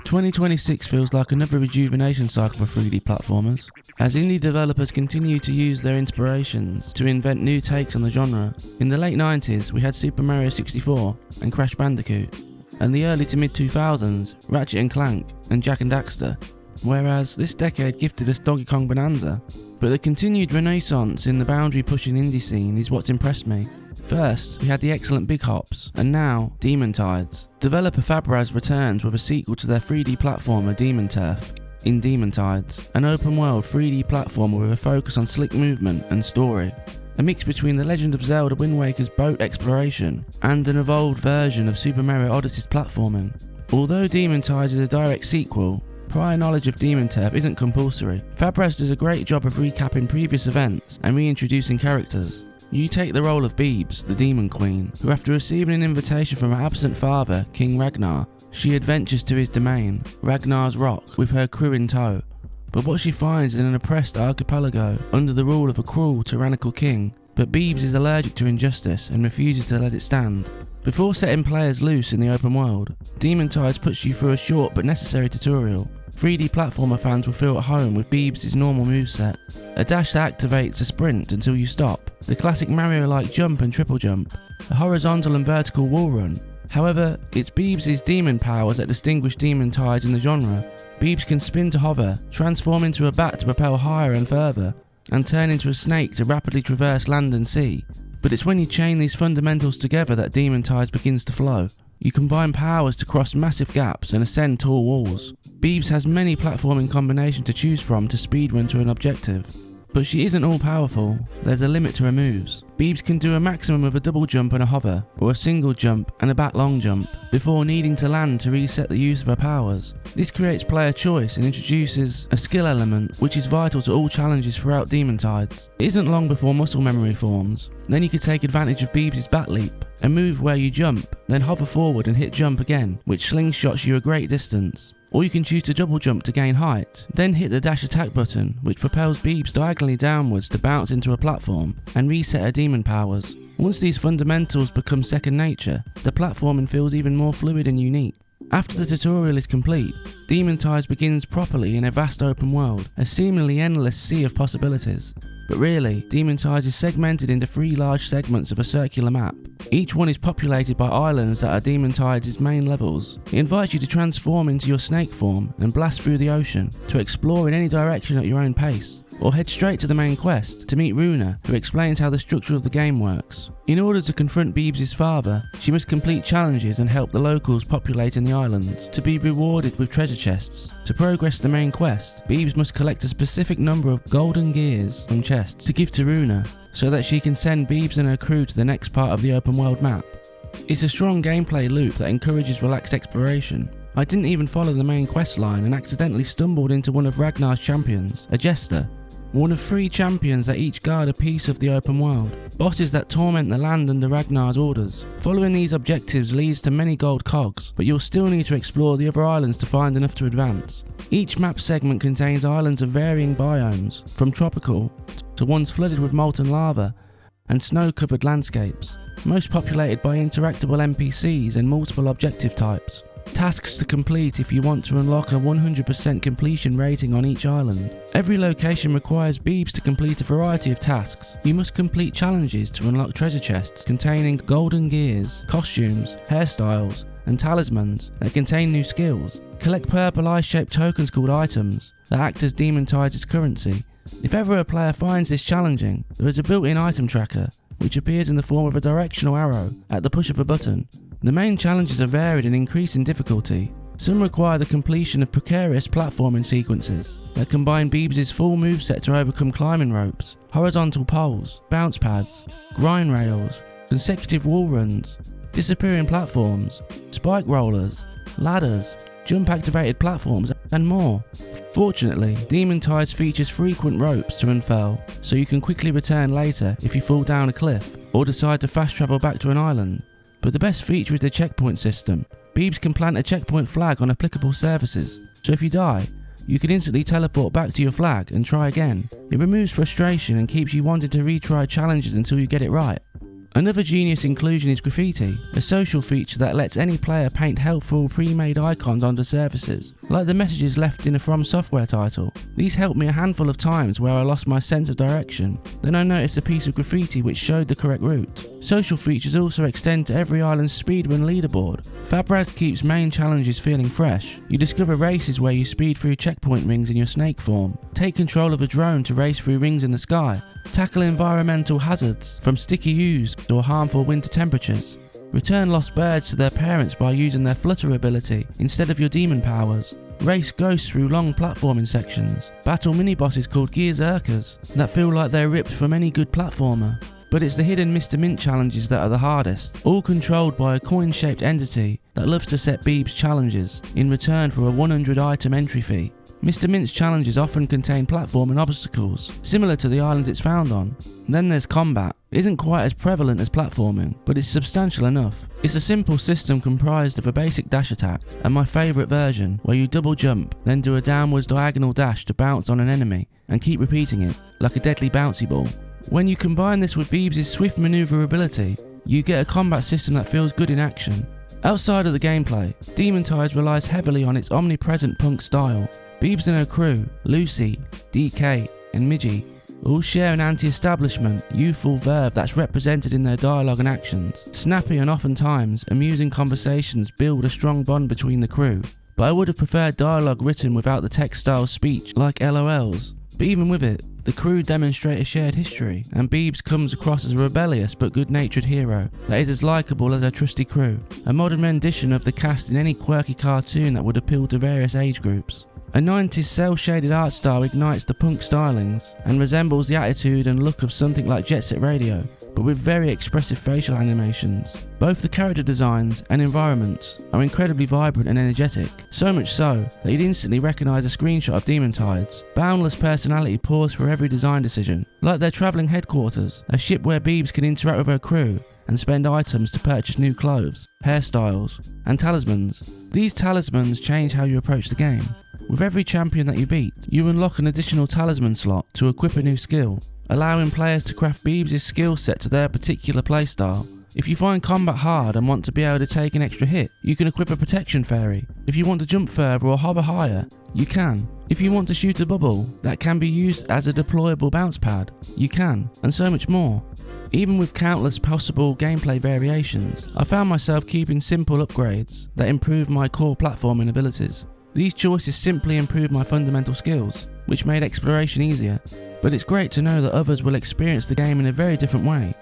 2026 feels like another rejuvenation cycle for 3D platformers, as indie developers continue to use their inspirations to invent new takes on the genre. In the late 90s, we had Super Mario 64 and Crash Bandicoot, and the early to mid 2000s, Ratchet & Clank and Jak and Daxter, whereas this decade gifted us Donkey Kong Bonanza. But the continued renaissance in the boundary-pushing indie scene is what's impressed me. First, we had the excellent Big Hops, and now, Demon Tides. Developer Fabraz returns with a sequel to their 3D platformer Demon Turf, in Demon Tides, an open-world 3D platformer with a focus on slick movement and story. A mix between The Legend of Zelda Wind Waker's boat exploration and an evolved version of Super Mario Odyssey's platforming. Although Demon Tides is a direct sequel, prior knowledge of Demon Turf isn't compulsory. Fabraz does a great job of recapping previous events and reintroducing characters. You take the role of Beebz, the Demon Queen, who after receiving an invitation from her absent father, King Ragnar, she adventures to his domain, Ragnar's Rock, with her crew in tow. But what she finds is an oppressed archipelago under the rule of a cruel, tyrannical king. But Beebz is allergic to injustice and refuses to let it stand. Before setting players loose in the open world, Demon Tides puts you through a short but necessary tutorial. 3D platformer fans will feel at home with Beebs' normal moveset. A dash that activates a sprint until you stop, the classic Mario-like jump and triple jump, a horizontal and vertical wall run. However, it's Beebs' demon powers that distinguish Demon Tides in the genre. Beebs can spin to hover, transform into a bat to propel higher and further, and turn into a snake to rapidly traverse land and sea. But it's when you chain these fundamentals together that Demon Tides begins to flow. You combine powers to cross massive gaps and ascend tall walls. Beebs has many platforming combinations to choose from to speedrun to an objective. But she isn't all powerful, there's a limit to her moves. Beebs can do a maximum of a double jump and a hover, or a single jump and a back long jump, before needing to land to reset the use of her powers. This creates player choice and introduces a skill element which is vital to all challenges throughout Demon Tides. It isn't long before muscle memory forms. Then you could take advantage of Beebs' bat leap, and move where you jump, then hover forward and hit jump again, which slingshots you a great distance. Or you can choose to double jump to gain height, then hit the dash attack button, which propels Beebs diagonally downwards to bounce into a platform and reset her demon powers. Once these fundamentals become second nature, the platforming feels even more fluid and unique. After the tutorial is complete, Demon Tides begins properly in a vast open world, a seemingly endless sea of possibilities. But really, Demon Tides is segmented into 3 large segments of a circular map. Each one is populated by islands that are Demon Tides' main levels. It invites you to transform into your snake form and blast through the ocean, to explore in any direction at your own pace. Or head straight to the main quest to meet Runa, who explains how the structure of the game works. In order to confront Beebs' father, she must complete challenges and help the locals populating the islands, to be rewarded with treasure chests. To progress the main quest, Beebs must collect a specific number of golden gears from chests to give to Runa, so that she can send Beebs and her crew to the next part of the open world map. It's a strong gameplay loop that encourages relaxed exploration. I didn't even follow the main quest line and accidentally stumbled into one of Ragnar's champions, a jester. One of 3 champions that each guard a piece of the open world, bosses that torment the land under Ragnar's orders. Following these objectives leads to many gold cogs, but you'll still need to explore the other islands to find enough to advance. Each map segment contains islands of varying biomes, from tropical to ones flooded with molten lava and snow-covered landscapes, most populated by interactable NPCs and multiple objective types. Tasks to complete if you want to unlock a 100% completion rating on each island. Every location requires Beebs to complete a variety of tasks. You must complete challenges to unlock treasure chests containing golden gears, costumes, hairstyles, and talismans that contain new skills. Collect purple eye-shaped tokens called items that act as Demon Tides' currency. If ever a player finds this challenging, there is a built-in item tracker, which appears in the form of a directional arrow at the push of a button. The main challenges are varied and increase in difficulty. Some require the completion of precarious platforming sequences that combine Beebs' full moveset to overcome climbing ropes, horizontal poles, bounce pads, grind rails, consecutive wall runs, disappearing platforms, spike rollers, ladders, jump-activated platforms, and more. Fortunately, Demon Tides features frequent ropes to unfurl, so you can quickly return later if you fall down a cliff or decide to fast travel back to an island. But the best feature is the checkpoint system. Beebs can plant a checkpoint flag on applicable surfaces, so if you die, you can instantly teleport back to your flag and try again. It removes frustration and keeps you wanting to retry challenges until you get it right. Another genius inclusion is graffiti, a social feature that lets any player paint helpful pre-made icons onto surfaces, like the messages left in a From Software title. These helped me a handful of times where I lost my sense of direction, then I noticed a piece of graffiti which showed the correct route. Social features also extend to every island's speedrun leaderboard. Fabrad keeps main challenges feeling fresh. You discover races where you speed through checkpoint rings in your snake form, take control of a drone to race through rings in the sky, tackle environmental hazards from sticky ooze or harmful winter temperatures, return lost birds to their parents by using their flutter ability instead of your demon powers, race ghosts through long platforming sections, battle mini-bosses called Gearzerkers that feel like they're ripped from any good platformer. But it's the hidden Mr. Mint challenges that are the hardest, all controlled by a coin-shaped entity that loves to set Beebz challenges in return for a 100 item entry fee. Mr. Mint's challenges often contain platforming obstacles, similar to the island it's found on. Then there's combat. It isn't quite as prevalent as platforming, but it's substantial enough. It's a simple system comprised of a basic dash attack, and my favourite version, where you double jump, then do a downwards diagonal dash to bounce on an enemy, and keep repeating it, like a deadly bouncy ball. When you combine this with Beebs' swift manoeuvrability, you get a combat system that feels good in action. Outside of the gameplay, Demon Tides relies heavily on its omnipresent punk style. Beebs and her crew, Lucy, DK, and Midgie, all share an anti-establishment, youthful verve that's represented in their dialogue and actions. Snappy and oftentimes amusing conversations build a strong bond between the crew, but I would have preferred dialogue written without the text-style speech, like LOLs. But even with it, the crew demonstrate a shared history, and Beebs comes across as a rebellious but good-natured hero that is as likeable as her trusty crew, a modern rendition of the cast in any quirky cartoon that would appeal to various age groups. A 90s cel-shaded art style ignites the punk stylings and resembles the attitude and look of something like Jet Set Radio, but with very expressive facial animations. Both the character designs and environments are incredibly vibrant and energetic, so much so that you'd instantly recognise a screenshot of Demon Tides. Boundless personality pours for every design decision, like their travelling headquarters, a ship where Beebs can interact with her crew and spend items to purchase new clothes, hairstyles, and talismans. These talismans change how you approach the game. With every champion that you beat, you unlock an additional talisman slot to equip a new skill, allowing players to craft Beebs' skill set to their particular playstyle. If you find combat hard and want to be able to take an extra hit, you can equip a protection fairy. If you want to jump further or hover higher, you can. If you want to shoot a bubble that can be used as a deployable bounce pad, you can, and so much more. Even with countless possible gameplay variations, I found myself keeping simple upgrades that improve my core platforming abilities. These choices simply improve my fundamental skills, which made exploration easier, but it's great to know that others will experience the game in a very different way.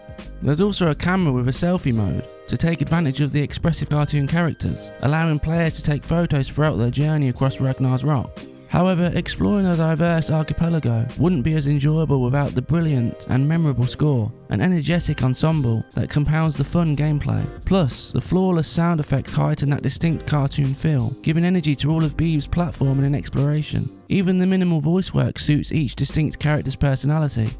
There's also a camera with a selfie mode to take advantage of the expressive cartoon characters, allowing players to take photos throughout their journey across Ragnar's Rock. However, exploring a diverse archipelago wouldn't be as enjoyable without the brilliant and memorable score, an energetic ensemble that compounds the fun gameplay. Plus, the flawless sound effects heighten that distinct cartoon feel, giving energy to all of Beebs' platforming and exploration. Even the minimal voice work suits each distinct character's personality.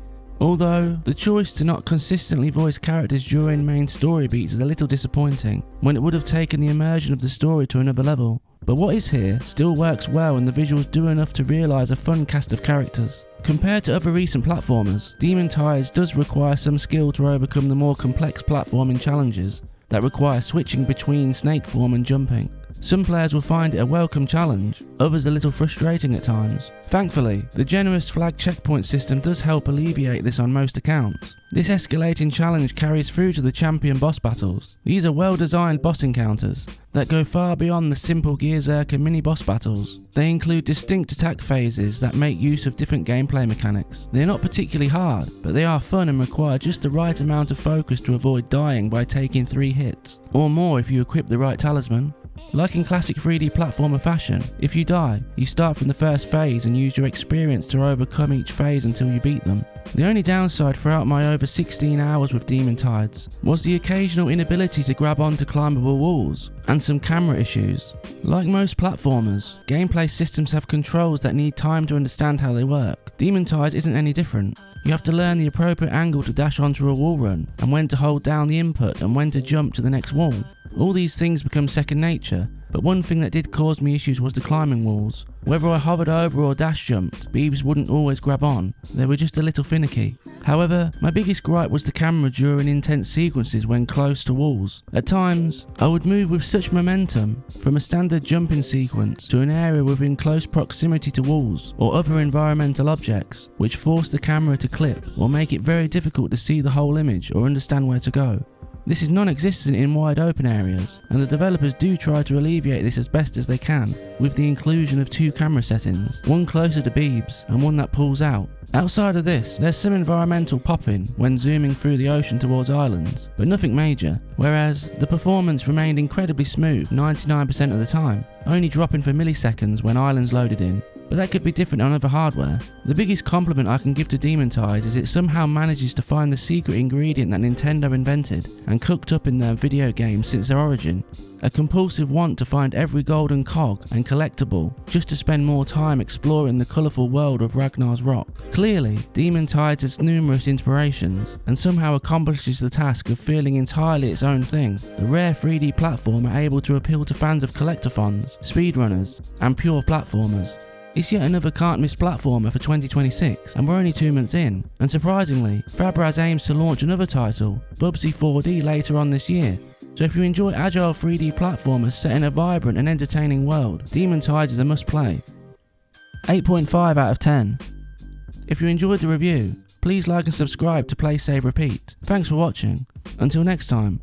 Although, the choice to not consistently voice characters during main story beats is a little disappointing, when it would have taken the immersion of the story to another level. But what is here still works well and the visuals do enough to realise a fun cast of characters. Compared to other recent platformers, Demon Tides does require some skill to overcome the more complex platforming challenges that require switching between snake form and jumping. Some players will find it a welcome challenge, others a little frustrating at times. Thankfully, the generous flag checkpoint system does help alleviate this on most accounts. This escalating challenge carries through to the champion boss battles. These are well designed boss encounters that go far beyond the simple Gearzerker mini boss battles. They include distinct attack phases that make use of different gameplay mechanics. They're not particularly hard, but they are fun and require just the right amount of focus to avoid dying by taking 3 hits, or more if you equip the right talisman. Like in classic 3D platformer fashion, if you die, you start from the first phase and use your experience to overcome each phase until you beat them. The only downside throughout my over 16 hours with Demon Tides was the occasional inability to grab onto climbable walls, and some camera issues. Like most platformers, gameplay systems have controls that need time to understand how they work. Demon Tides isn't any different. You have to learn the appropriate angle to dash onto a wall run, and when to hold down the input and when to jump to the next wall. All these things become second nature, But one thing that did cause me issues was the climbing walls. Whether I hovered over or dash jumped, Beebz wouldn't always grab on, they were just a little finicky. However, my biggest gripe was the camera during intense sequences when close to walls. At times, I would move with such momentum from a standard jumping sequence to an area within close proximity to walls or other environmental objects, which forced the camera to clip or make it very difficult to see the whole image or understand where to go. This is non-existent in wide open areas, and the developers do try to alleviate this as best as they can, with the inclusion of 2 camera settings, one closer to Beebz and one that pulls out. Outside of this, there's some environmental popping when zooming through the ocean towards islands, but nothing major, whereas the performance remained incredibly smooth 99% of the time, only dropping for milliseconds when islands loaded in. But that could be different on other hardware. The biggest compliment I can give to Demon Tides is it somehow manages to find the secret ingredient that Nintendo invented and cooked up in their video games since their origin. A compulsive want to find every golden cog and collectible just to spend more time exploring the colourful world of Ragnar's Rock. Clearly, Demon Tides has numerous inspirations and somehow accomplishes the task of feeling entirely its own thing. The rare 3D platformer able to appeal to fans of collectathons, speedrunners and pure platformers. It's yet another can't miss platformer for 2026, and we're only 2 months in, and surprisingly, Fabraz aims to launch another title, Beebz 4D, later on this year. So if you enjoy agile 3D platformers set in a vibrant and entertaining world, Demon Tides is a must play. 8.5 out of 10. If you enjoyed the review, please like and subscribe to Play Save Repeat. Thanks for watching. Until next time.